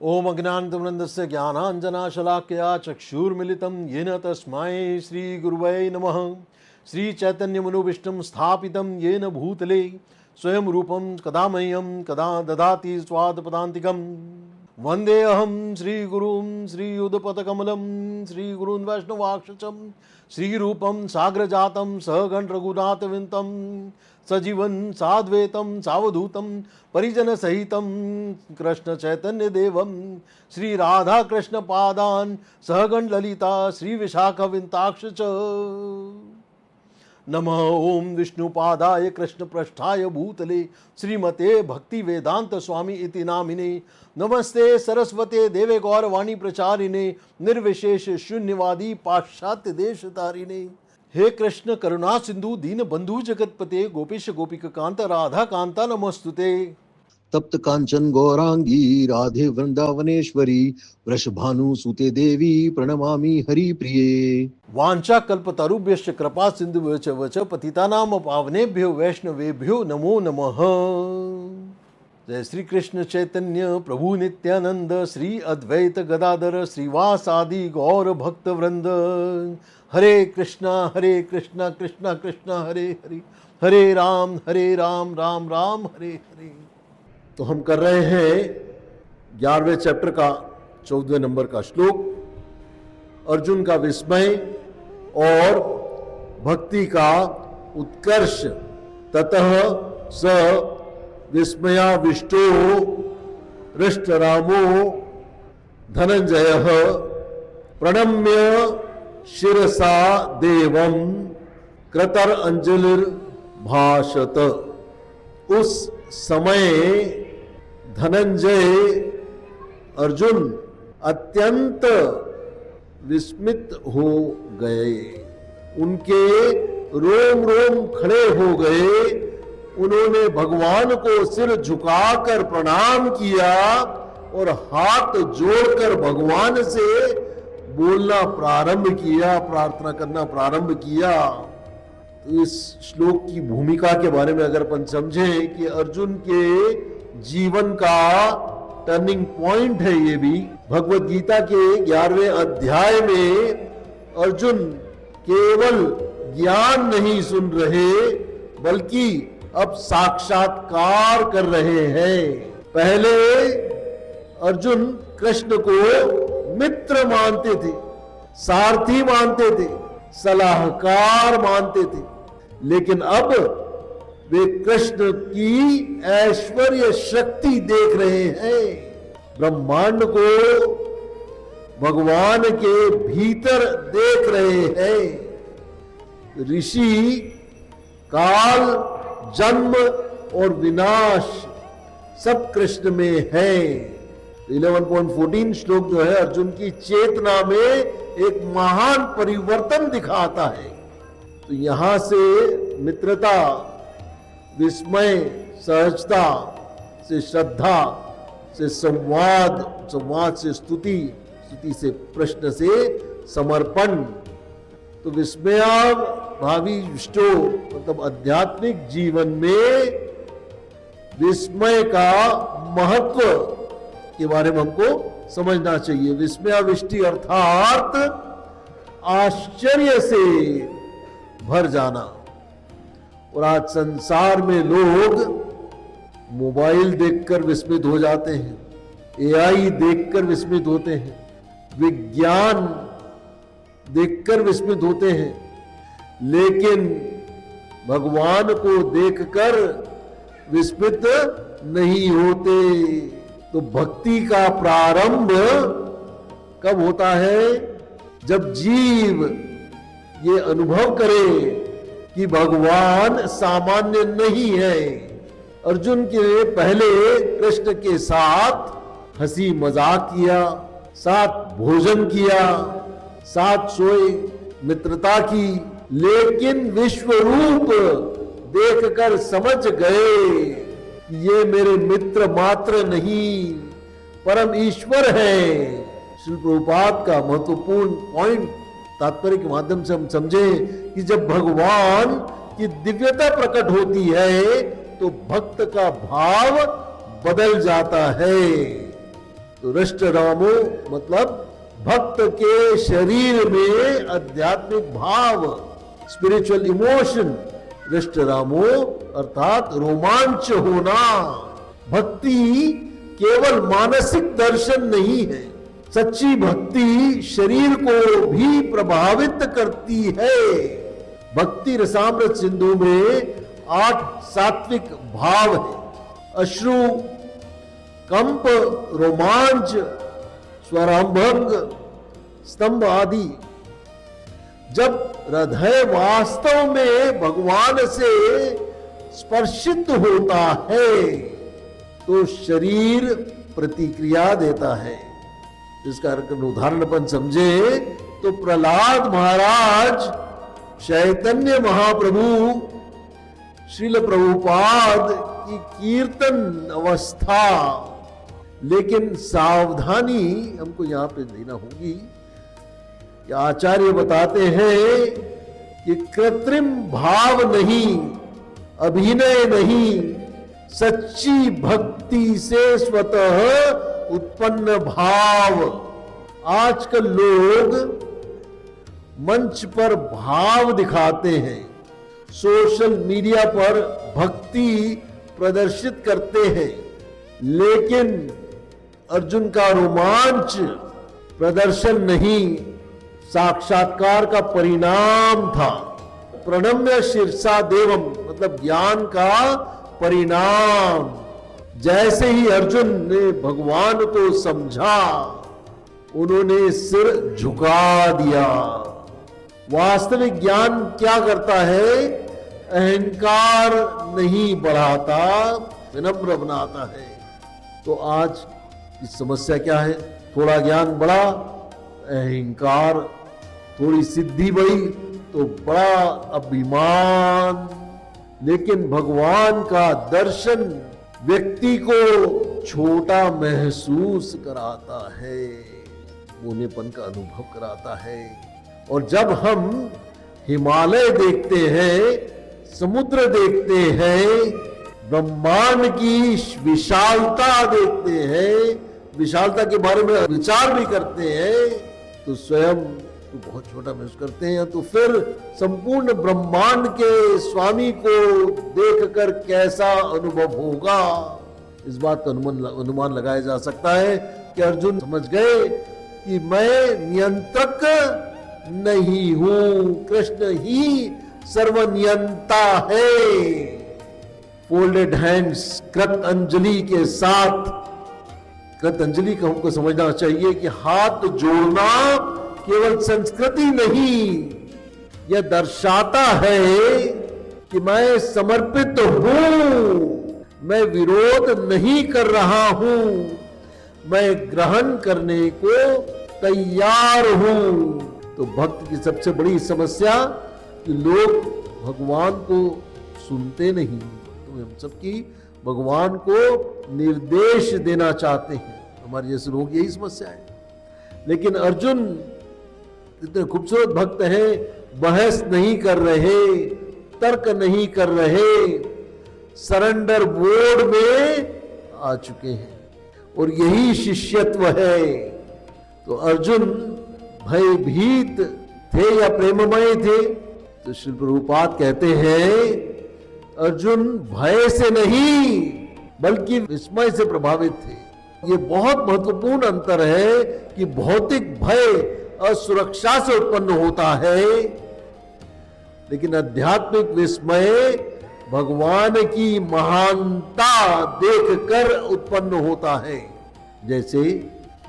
ओम अज्ञानतिमिरन्धस्य ज्ञानाञ्जनशलाकया चक्षुर्मिलितं येन तस्मै श्रीगुरुवे नमः। श्रीचैतन्यमनोभीष्टं स्थापितं येन भूतले स्वयं रूपं कदा मह्यं कदा ददाति स्वादपदान्तिकं। वन्देऽहं श्रीगुरुं श्रीयुधपदकमलं श्रीगुरून् वैष्णवाक्षचं श्रीरूपं साग्रजातं सहगण रघुनाथविन्तं सजीवन साद्वैतं सावधूतं परिजन सहितं कृष्ण चैतन्य देवं श्री राधा कृष्ण पादान सहगण ललिता श्री विशाखविन्ताक्ष च। नमः ओम विष्णुपादाय कृष्ण पृष्ठाय भूतले श्रीमते भक्ति वेदांत स्वामी इति नामिने। नमस्ते सरस्वते देवे गौरवाणी प्रचारिणे निर्विशेष शून्यवादी पाश्चात्य देश तारिणे। हे कृष्ण करुणा सिंधु दीन बंधु जगतपते गोपीश गोपिक कांत राधा कांता नमस्तुते। तप्त कांचन गौरांगी राधे वृंदावनेश्वरी वृषभानु सुते देवी प्रणमामि हरि प्रिये। वांछा कल्पतरुभ्यश्च कृपा सिंधु वच पतितानां पावनेभ्यो वैष्णवेभ्यो नमो नमः। जय श्री कृष्ण चैतन्य प्रभु नित्यानंद श्री अद्वैत गदाधर श्रीवासादि गौर भक्त वृंद। हरे कृष्णा कृष्णा कृष्णा हरे हरे, हरे राम राम राम हरे हरे। तो हम कर रहे हैं 11वें चैप्टर का 14वें नंबर का श्लोक, अर्जुन का विस्मय और भक्ति का उत्कर्ष। ततः स विस्मयाविष्टो हृष्टरामो धनंजयः प्रणम्य शिरसा देवं कृतर अंजलिर्भाषत। उस समय धनंजय अर्जुन अत्यंत विस्मित हो गए, उनके रोम रोम खड़े हो गए। उन्होंने भगवान को सिर झुकाकर प्रणाम किया और हाथ जोड़कर भगवान से बोलना प्रारंभ किया, प्रार्थना करना प्रारंभ किया। तो इस श्लोक की भूमिका के बारे में अगर अपन समझें कि अर्जुन के जीवन का टर्निंग पॉइंट है, ये भी भगवत गीता के 11वें अध्याय में अर्जुन केवल ज्ञान नहीं सुन रहे बल्कि अब साक्षात्कार कर रहे हैं। पहले अर्जुन कृष्ण को मित्र मानते थे, सारथी मानते थे, सलाहकार मानते थे, लेकिन अब वे कृष्ण की ऐश्वर्य शक्ति देख रहे हैं। ब्रह्मांड को भगवान के भीतर देख रहे हैं। ऋषि काल जन्म और विनाश सब कृष्ण में है। 11.14 श्लोक जो है अर्जुन की चेतना में एक महान परिवर्तन दिखाता है। तो यहां से मित्रता, विस्मय, सहजता से श्रद्धा से संवाद, संवाद से स्तुति, स्तुति से प्रश्न से समर्पण। तो विस्मया भावी विष्टो मतलब आध्यात्मिक जीवन में विस्मय का महत्व के बारे में हमको समझना चाहिए। विस्मयाविष्टि अर्थात आश्चर्य से भर जाना। और आज संसार में लोग मोबाइल देखकर विस्मित हो जाते हैं, एआई देखकर विस्मित होते हैं, विज्ञान देखकर विस्मित होते हैं, लेकिन भगवान को देखकर विस्मित नहीं होते। तो भक्ति का प्रारंभ कब होता है? जब जीव ये अनुभव करे कि भगवान सामान्य नहीं है। अर्जुन के पहले कृष्ण के साथ हंसी मजाक किया, साथ भोजन किया, साथ सोए, मित्रता की, लेकिन विश्व रूप देखकर समझ गए ये मेरे मित्र मात्र नहीं परम ईश्वर है। श्री प्रभुपाद का महत्वपूर्ण पॉइंट तात्पर्य के माध्यम से हम समझे कि जब भगवान की दिव्यता प्रकट होती है तो भक्त का भाव बदल जाता है। तो रष्ट रामो मतलब भक्त के शरीर में आध्यात्मिक भाव, स्पिरिचुअल इमोशन, रष्ट रामो अर्थात रोमांच होना। भक्ति केवल मानसिक दर्शन नहीं है, सच्ची भक्ति शरीर को भी प्रभावित करती है। भक्ति रसामृत सिंधु में 8 सात्विक भाव है, अश्रु, कंप, रोमांच, स्वरांभंग, स्तंभ आदि। जब हृदय वास्तव में भगवान से स्पर्शित होता है तो शरीर प्रतिक्रिया देता है। इसका उदाहरण अपन समझे तो प्रहलाद महाराज, चैतन्य महाप्रभु, श्रील प्रभुपाद की कीर्तन अवस्था। लेकिन सावधानी हमको यहां पे देना होगी। आचार्य बताते हैं कि कृत्रिम भाव नहीं, अभिनय नहीं, सच्ची भक्ति से स्वतः उत्पन्न भाव। आजकल लोग मंच पर भाव दिखाते हैं, सोशल मीडिया पर भक्ति प्रदर्शित करते हैं, लेकिन अर्जुन का रोमांच प्रदर्शन नहीं, साक्षात्कार का परिणाम था। प्रणम्य शीर्षा देवम मतलब ज्ञान का परिणाम। जैसे ही अर्जुन ने भगवान को समझा, उन्होंने सिर झुका दिया। वास्तविक ज्ञान क्या करता है? अहंकार नहीं बढ़ाता, विनम्र बनाता है। तो आज की समस्या क्या है? थोड़ा ज्ञान बढ़ा, अहंकार, थोड़ी सिद्धि बढ़ी तो बड़ा अभिमान। लेकिन भगवान का दर्शन व्यक्ति को छोटा महसूस कराता है, मुनेपन का अनुभव कराता है। और जब हम हिमालय देखते हैं, समुद्र देखते हैं, ब्रह्मांड की विशालता देखते हैं, विशालता के बारे में विचार भी करते हैं, तो स्वयं तो बहुत छोटा महसूस करते हैं। तो फिर संपूर्ण ब्रह्मांड के स्वामी को देखकर कैसा अनुभव होगा? इस बात का अनुमान लगाया जा सकता है कि अर्जुन समझ गए कि मैं नियंत्रक नहीं हूं, कृष्ण ही सर्वनियंता है। फोल्डेड हैंड्स, कृत अंजलि के साथ, कृत अंजलि को हमको समझना चाहिए कि हाथ जोड़ना केवल संस्कृति नहीं, यह दर्शाता है कि मैं समर्पित हूं, मैं विरोध नहीं कर रहा हूं, मैं ग्रहण करने को तैयार हूं। तो भक्त की सबसे बड़ी समस्या कि लोग भगवान को सुनते नहीं। तो हम सबकी भगवान को निर्देश देना चाहते हैं, हमारे जैसे लोग यही समस्या है। लेकिन अर्जुन इतने खूबसूरत भक्त हैं, बहस नहीं कर रहे, तर्क नहीं कर रहे, सरेंडर मोड में आ चुके हैं, और यही शिष्यत्व है। तो अर्जुन भयभीत थे या प्रेममय थे? तो श्री प्रभुपाद कहते हैं अर्जुन भय से नहीं बल्कि विस्मय से प्रभावित थे। ये बहुत महत्वपूर्ण अंतर है कि भौतिक भय असुरक्षा से उत्पन्न होता है, लेकिन आध्यात्मिक विस्मय भगवान की महानता देखकर उत्पन्न होता है। जैसे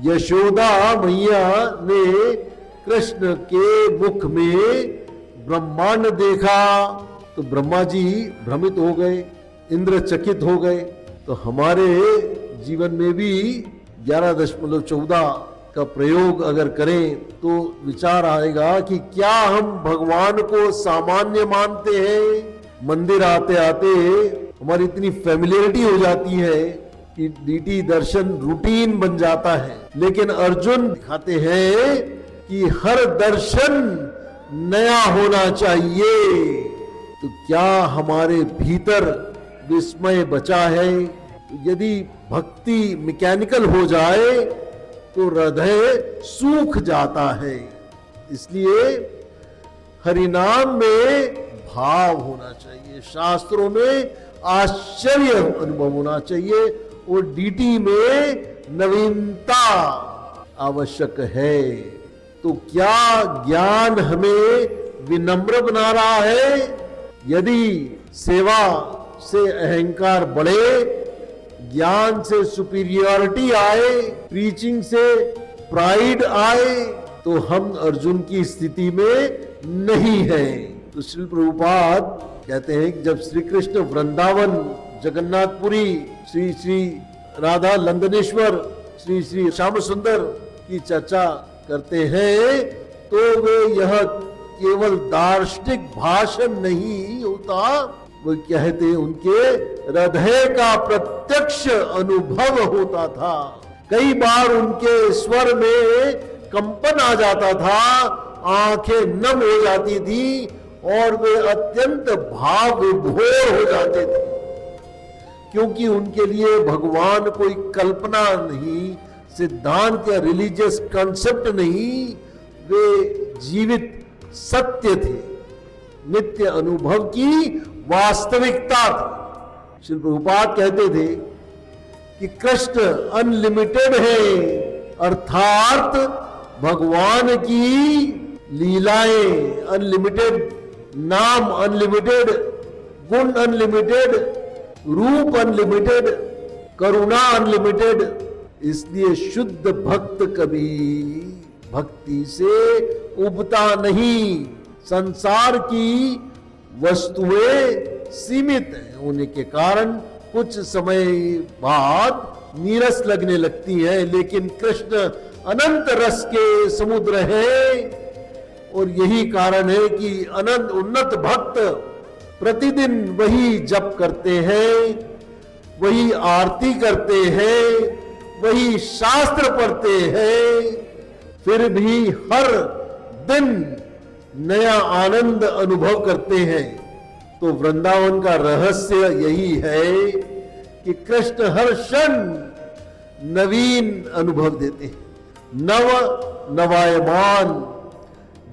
यशोदा मैया ने कृष्ण के मुख में ब्रह्मांड देखा तो ब्रह्मा जी भ्रमित हो गए, इंद्र चकित हो गए। तो हमारे जीवन में भी 11.14 का प्रयोग अगर करें तो विचार आएगा कि क्या हम भगवान को सामान्य मानते हैं? मंदिर आते आते हमारी इतनी फैमिलियरिटी हो जाती है कि डीटी दर्शन रूटीन बन जाता है। लेकिन अर्जुन दिखाते हैं कि हर दर्शन नया होना चाहिए। तो क्या हमारे भीतर विस्मय बचा है? यदि भक्ति मैकेनिकल हो जाए तो हृदय सूख जाता है। इसलिए हरिनाम में भाव होना चाहिए, शास्त्रों में आश्चर्य अनुभव होना चाहिए और डीटी में नवीनता आवश्यक है। तो क्या ज्ञान हमें विनम्र बना रहा है? यदि सेवा से अहंकार बढ़े, ज्ञान से सुपीरियरिटी आए, प्रीचिंग से प्राइड आए, तो हम अर्जुन की स्थिति में नहीं है। तो श्री प्रभुपाद कहते हैं कि जब श्री कृष्ण वृंदावन, जगन्नाथपुरी, श्री श्री राधा लंदनेश्वर, श्री श्री श्याम सुंदर की चर्चा करते हैं तो वे यह केवल दार्शनिक भाषण नहीं होता, वो कहते उनके हृदय का प्रत्यक्ष अनुभव होता था। कई बार उनके स्वर में कंपन आ जाता था, आंखें नम हो जाती थी और वे अत्यंत भाव विभोर हो जाते थे, क्योंकि उनके लिए भगवान कोई कल्पना नहीं, सिद्धांत या रिलीजियस कॉन्सेप्ट नहीं, वे जीवित सत्य थे, नित्य अनुभव की वास्तविकता थी। श्री प्रभुपाद कहते थे कि कृष्ण अनलिमिटेड है, अर्थात भगवान की लीलाएं अनलिमिटेड, नाम अनलिमिटेड, गुण अनलिमिटेड, रूप अनलिमिटेड, करुणा अनलिमिटेड। इसलिए शुद्ध भक्त कभी भक्ति से उबता नहीं। संसार की वस्तुएं सीमित होने के कारण कुछ समय बाद नीरस लगने लगती हैं, लेकिन कृष्ण अनंत रस के समुद्र है और यही कारण है कि अनंत उन्नत भक्त प्रतिदिन वही जप करते हैं, वही आरती करते हैं, वही शास्त्र पढ़ते हैं, फिर भी हर दिन नया आनंद अनुभव करते हैं। तो वृंदावन का रहस्य यही है कि कृष्ण हर क्षण नवीन अनुभव देते हैं, नव नवायमान।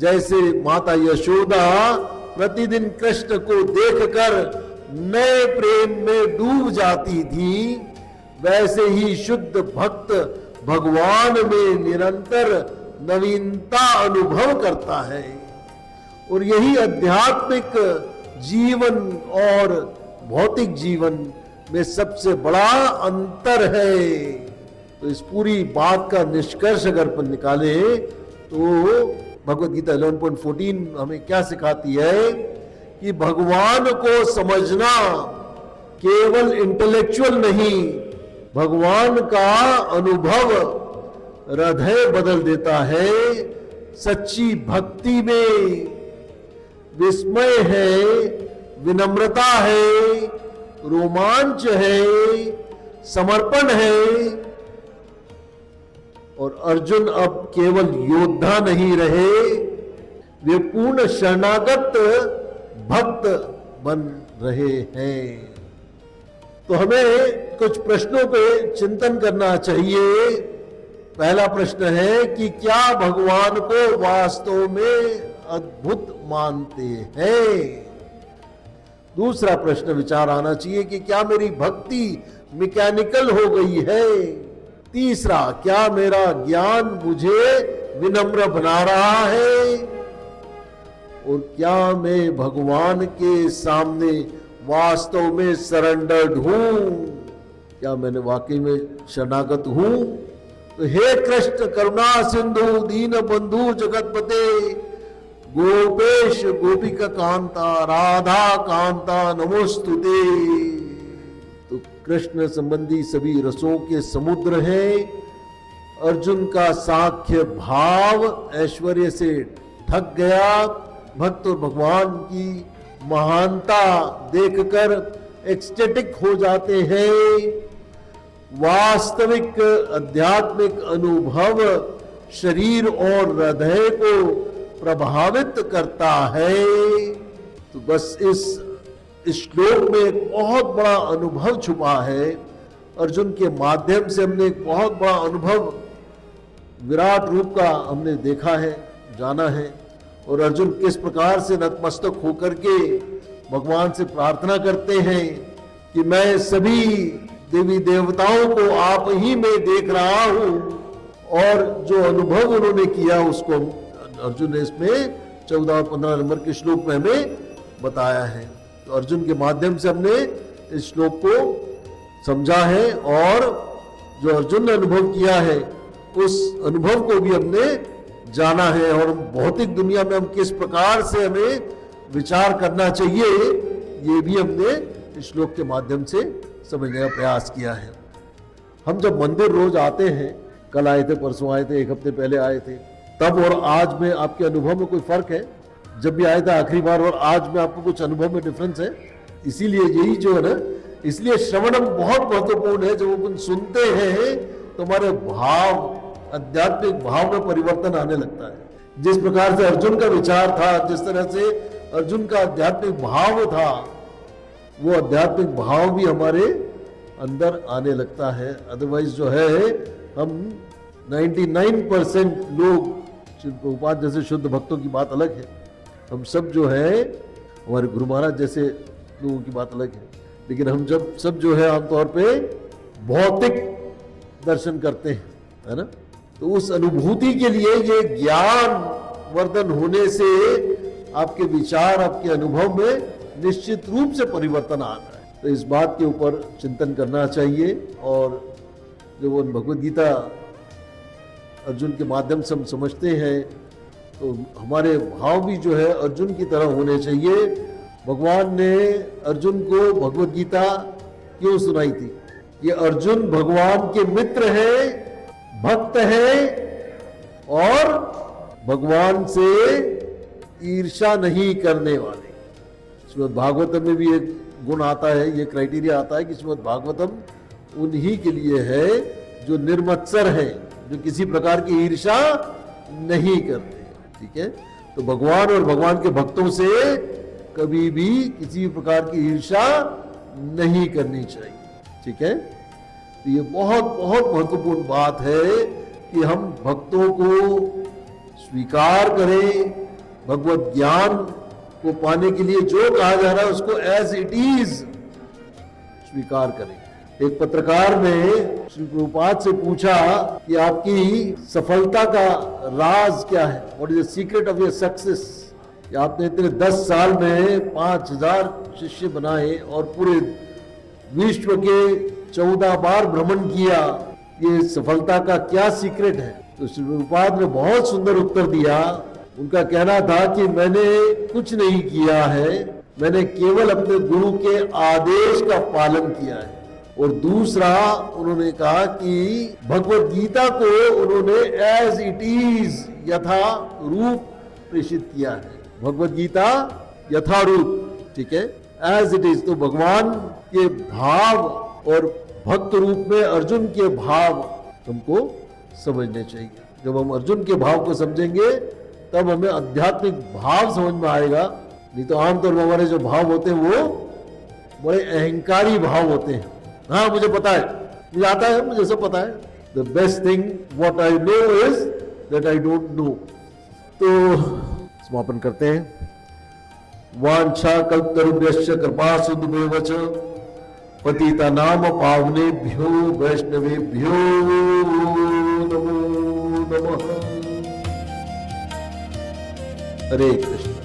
जैसे माता यशोदा प्रतिदिन कृष्ण को देखकर नए प्रेम में डूब जाती थी, वैसे ही शुद्ध भक्त भगवान में निरंतर नवीनता अनुभव करता है। और यही आध्यात्मिक जीवन और भौतिक जीवन में सबसे बड़ा अंतर है। तो इस पूरी बात का निष्कर्ष अगर अपन निकाले तो भगवद गीता 11.14 हमें क्या सिखाती है कि भगवान को समझना केवल इंटेलेक्चुअल नहीं, भगवान का अनुभव हृदय बदल देता है। सच्ची भक्ति में विस्मय है, विनम्रता है, रोमांच है, समर्पण है। और अर्जुन अब केवल योद्धा नहीं रहे, वे पूर्ण शरणागत भक्त बन रहे हैं। तो हमें कुछ प्रश्नों पे चिंतन करना चाहिए। पहला प्रश्न है कि क्या भगवान को वास्तव में अद्भुत मानते हैं? दूसरा प्रश्न विचार आना चाहिए कि क्या मेरी भक्ति मैकेनिकल हो गई है? तीसरा, क्या मेरा ज्ञान मुझे विनम्र बना रहा है? और क्या मैं भगवान के सामने वास्तव में सरेंडर्ड हूं? क्या मैंने वाकई में शरणागत हूं? तो हे कृष्ण करुणा सिंधु दीन बंधु जगतपते गोपेश गोपिका कांता राधा कांता नमोस्तुते। तो कृष्ण संबंधी सभी रसों के समुद्र हैं। अर्जुन का साख्य भाव ऐश्वर्य से ढक गया। भक्त और भगवान की महानता देखकर एक्सटेटिक हो जाते हैं। वास्तविक आध्यात्मिक अनुभव शरीर और हृदय को प्रभावित करता है। तो बस इस श्लोक में एक बहुत बड़ा अनुभव छुपा है। अर्जुन के माध्यम से हमने एक बहुत बड़ा अनुभव, विराट रूप का हमने देखा है, जाना है। और अर्जुन किस प्रकार से नतमस्तक होकर के भगवान से प्रार्थना करते हैं कि मैं सभी देवी देवताओं को आप ही में देख रहा हूं। और जो अनुभव उन्होंने किया उसको अर्जुन ने इसमें 14 और 15 नंबर के श्लोक में हमें बताया है। तो अर्जुन के माध्यम से हमने इस श्लोक को समझा है और जो अर्जुन ने अनुभव किया है उस अनुभव को भी हमने जाना है। और भौतिक दुनिया में हम किस प्रकार से हमें विचार करना चाहिए ये भी हमने इस श्लोक के माध्यम से समझने का प्रयास किया है। हम जब मंदिर रोज आते हैं, कल आए थे, परसों आए थे, एक हफ्ते पहले आए थे, तब और आज में आपके अनुभव में कोई फर्क है? जब भी आए थे आखिरी बार और आज में आपको कुछ अनुभव में डिफरेंस है? इसीलिए यही जो है ना, इसलिए श्रवणम बहुत महत्वपूर्ण है। जब अपन सुनते हैं तो हमारे भाव, आध्यात्मिक भाव में परिवर्तन आने लगता है। जिस प्रकार से अर्जुन का विचार था, जिस तरह से अर्जुन का आध्यात्मिक भाव था, वो आध्यात्मिक भाव भी हमारे अंदर आने लगता है। अदरवाइज जो है हम 99% लोग, श्री प्रभुपाद जैसे शुद्ध भक्तों की बात अलग है, हम सब जो है, हमारे गुरु महाराज जैसे लोगों की बात अलग है, लेकिन हम जब सब जो है आमतौर पे भौतिक दर्शन करते हैं, है ना। तो उस अनुभूति के लिए ये ज्ञान वर्धन होने से आपके विचार, आपके अनुभव में निश्चित रूप से परिवर्तन आ रहा है। तो इस बात के ऊपर चिंतन करना चाहिए। और जो वो भगवद गीता अर्जुन के माध्यम से हम समझते हैं तो हमारे भाव भी जो है अर्जुन की तरह होने चाहिए। भगवान ने अर्जुन को भगवद गीता क्यों सुनाई थी? ये अर्जुन भगवान के मित्र है, भक्त है और भगवान से ईर्ष्या नहीं करने वाले। श्रीमद् भागवतम में भी एक गुण आता है, ये क्राइटेरिया आता है कि श्रीमद् भागवतम उन्हीं के लिए है जो निर्मत्सर है, जो किसी प्रकार की ईर्ष्या नहीं करते। ठीक है, तो भगवान और भगवान के भक्तों से कभी भी किसी प्रकार की ईर्ष्या नहीं करनी चाहिए। ठीक है, तो ये बहुत बहुत महत्वपूर्ण बात है कि हम भक्तों को स्वीकार करें, भगवत ज्ञान को पाने के लिए जो कहा जा रहा है उसको एज इट इज स्वीकार करें। एक पत्रकार ने श्री प्रभुपाद से पूछा कि आपकी सफलता का राज क्या है, what is the secret of your success? आपने इतने 10 साल में 5000 शिष्य बनाए और पूरे विश्व के 14 बार भ्रमण किया, ये सफलता का क्या सीक्रेट है? तो श्री प्रभुपाद ने बहुत सुंदर उत्तर दिया। उनका कहना था कि मैंने कुछ नहीं किया है, मैंने केवल अपने गुरु के आदेश का पालन किया है। और दूसरा उन्होंने कहा कि भगवत गीता को उन्होंने एज इट इज, यथा रूप प्रेषित किया है। भगवत गीता यथा रूप, ठीक है, एज इट इज। तो भगवान के भाव और भक्त रूप में अर्जुन के भाव हमको समझने चाहिए। जब हम अर्जुन के भाव को समझेंगे तब हमें आध्यात्मिक भाव समझ में आएगा। नहीं तो आमतौर पर हमारे जो भाव होते हैं वो बड़े अहंकारी भाव होते हैं। हाँ मुझे पता है, मुझे आता है, मुझे सब पता है। The best thing what I know is that I don't know. तो समापन करते हैं। वांछा कल्पतरुभ्यश्च कृपा सिंधुभ्येव च पतितानां पावनेभ्यो वैष्णवेभ्यो नमो नमः। हरे कृष्ण।